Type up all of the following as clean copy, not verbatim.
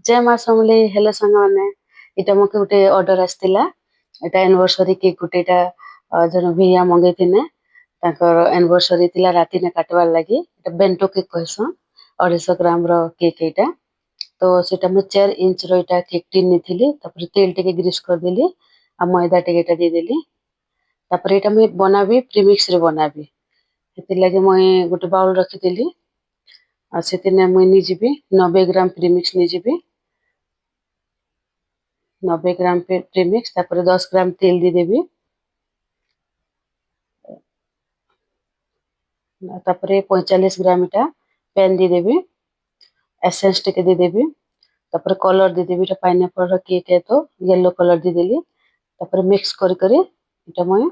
जय माँ समले हेलो संग माने इटा मके गुटे ऑर्डर आस्तिला एटा एनिवर्सरी केक गुटेटा जन भैया मंगे थिने ताकर एनिवर्सरी थिला राती ने काटवार लागि एटा बेंटो केक कहसन 250 ग्राम रो केक एटा तो सेटा मु 4 इंच रो एटा केक टिन निथिली तापर तेल टिके ग्रीस कर देली आ मैदा टिके एटा दे देली तापर एटा मु बनाबी प्रीमिक्स रे बनाबी हेति लागि मु गुटे बाउल रखि देली आ सेतिने मु नि जिबी 90 ग्राम प्रीमिक्स नि जिबी 90 ग्राम प्रीमिक्स तापर 10 ग्राम तेल दे देबी तापर 45 ग्राम एटा पैन दे देबी एसेंस टिके दे देबी तापर कलर दे देबी एटा पाइनएप्पल रो केक है तो येलो कलर दे देली तापर मिक्स कर करे एटा मु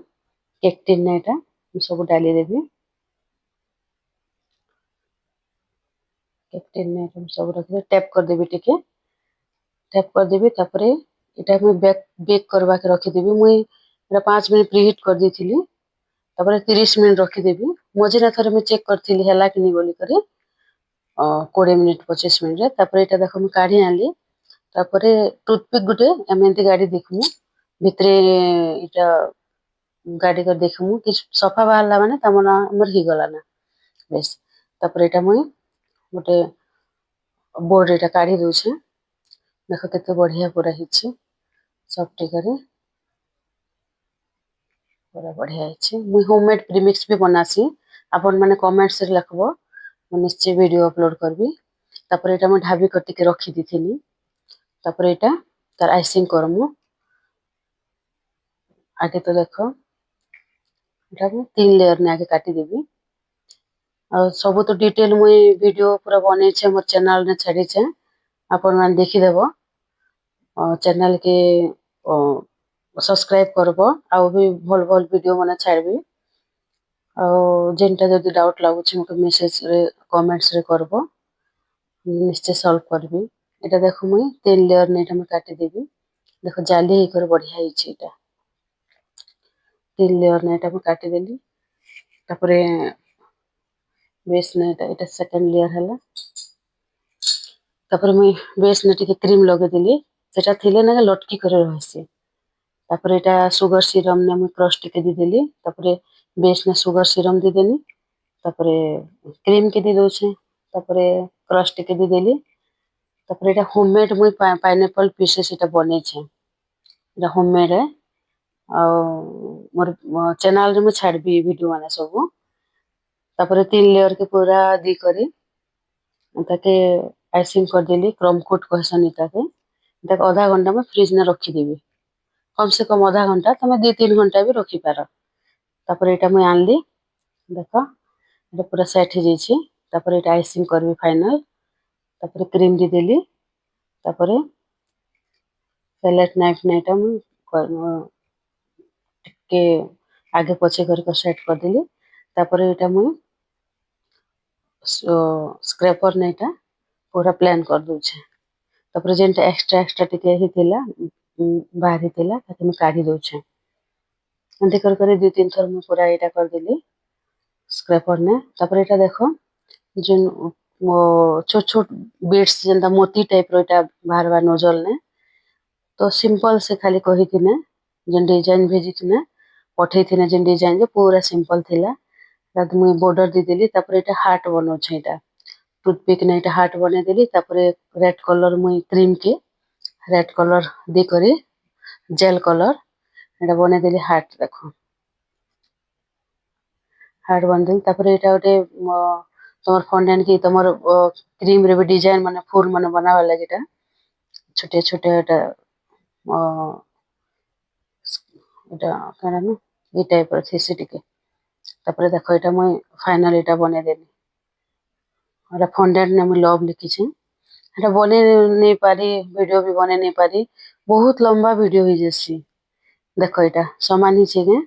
केक टिन ने एटा सब डाली देबी केक टिन ने सब रख दे टैप कर देबी टिके टैप कर देबी तापर एटा मु बेक करबा के रखि देबी मु एटा 5 मिनट प्रीहीट कर देथिली तापर 30 मिनट रखि देबी मझिरा थरे मु चेक करथिली हला कि नि बोली करे 20 मिनट 25 मिनट रे तापर एटा देखो मु काढी आनली तापर टूथपिक गुटे एमएनटी गाड़ी देखमु भितरे एटा गाड़ी कर देखमु कि सफा बाहरला माने तमना हमर ही गला ना बेस तापर एटा मु गुटे बोर्ड एटा काढी दोछे देखो केते बढ़िया पूरा हिची सब टिकरे पूरा बढ़िया हिची मु होममेड प्रीमिक्स भी बनासी आपन माने कमेंट्स रे लिखबो मु निश्चय वीडियो अपलोड करबी तापर एटा मु ढाबी कटी के रखी दिथिली तापर एटा तार आइसिंग करमु आगे तो देखो एटा मु 3 लेयर ने आगे काटी देबी आ सब तो डिटेल मु वीडियो पूरा बनै छे मोर चैनल ने छाडी छे आपन मान देखि देबो चैनल के सब्सक्राइब करबो आ भी भल भल वीडियो मने छाड़बी आ जेनटा जदी डाउट लागु छे मके मेसेज रे कमेंट्स रे करबो निश्चय सॉल्व करबी एटा देखो मु 3 लेयर ने एटा मु काटी देबी देखो जाली कर बढ़िया हिची एटा 3 लेयर ने एटा मु काटी देली तापरे बेस ने एटा सेकंड लेयर हला तापर मु बेस ने टिके क्रीम लगे देली सेटा थिले ना लटकी करे रहसी तापर एटा शुगर सिरम ने मु क्रश टिके दे देली तापर बेस ने शुगर सिरम दे देली तापर क्रीम के दे दोछे तापर क्रश टिके दे देली तापर एटा होममेड मु पाइनएप्पल पीसेस एटा बने छे एटा होममेड है आ मोर चैनल रे मु छाड़बी वीडियो माने सब तापर 3 लेयर के पूरा दी करी ताके आइसिंग कर देली क्रम कोट कहसन इटाके ताके आधा घंटा में फ्रिज ने रखी देबी कम से कम आधा घंटा तमे 2-3 घंटा भी रखी पारो तापर एटा मैं आनली देखो एटा पूरा सेट हो जाइछी तापर एटा आइसिंग करबी फाइनल तापर क्रीम दे देली तापर पैलेट नाइफ ने एटा के आगे पछे करके सेट कर देली तापर एटा मैं स्क्रैपर ने एटा पूरा प्लान कर दोछे तापर जेनटा एक्स्ट्रा एक्स्ट्रा टिके हितिला बाहर हितिला ताके मैं काढी दोछे एंते कर करे 2-3 थर मैं पूरा एटा कर देली स्क्रैपर ने तापर एटा देखो जेन छोट छोट बीड्स जेनता मोती टाइप रो एटा बाहर बा नोजल ने तो सिंपल से खाली कही थिने जेन डिजाइन भेजी थिने पठै थिने जेन डिजाइन जे पूरा सिंपल थिला तद मुई बॉर्डर दे देली तापर एटा हार्ट बनो छै एटा टूथपिक ने एटा हार्ट बने देली तापर रेड कलर मुई क्रीम के रेड कलर दे करी जेल कलर एटा बने देली हार्ट देखो हार्ट बन देली तापर एटा ओटे तमर फॉन्डेंट की तमर क्रीम रे भी डिजाइन माने फूल माने बनावे लागि एटा छोटे छोटे एटा एटा काना न ई टाइप रो थी सिटी तापर देखो एटा मुई फाइनल एटा बने देली एटा फॉन्डेंट ने मुई लव लिखी छे एटा बने नहीं पारी वीडियो भी बने नहीं पारी बहुत लंबा वीडियो हो जैसी देखो एटा समान ही छे के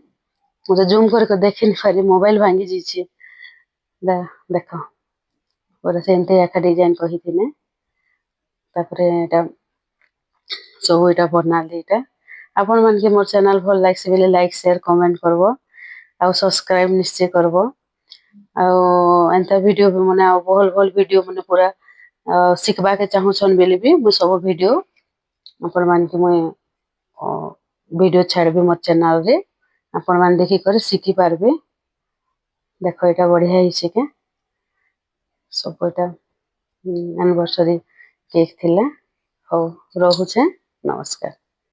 मुझे जूम करके देखि नहीं पारी मोबाइल भांगी जी छे देखो पूरा सेमते एका डिजाइन कही थिने तापर एटा सब एटा बनाली एटा आपन मन के मोर चैनल भल लाइक से लाइक शेयर कमेंट करबो आ सब्सक्राइब निश्चय करबो आ एंता वीडियो भी मने भल भल वीडियो मने पूरा ଶିଖବା के चाहूछन बेले भी मुझ सब वीडियो आपण मान के मुझे वीडियो छाड़बे मोर चैनल रे आपण मान देखि कर शिखी पारबे। देखो एटा बढ़िया हिसे के सब एटा एनिवर्सरी केक थिला। हो रहुछे नमस्कार।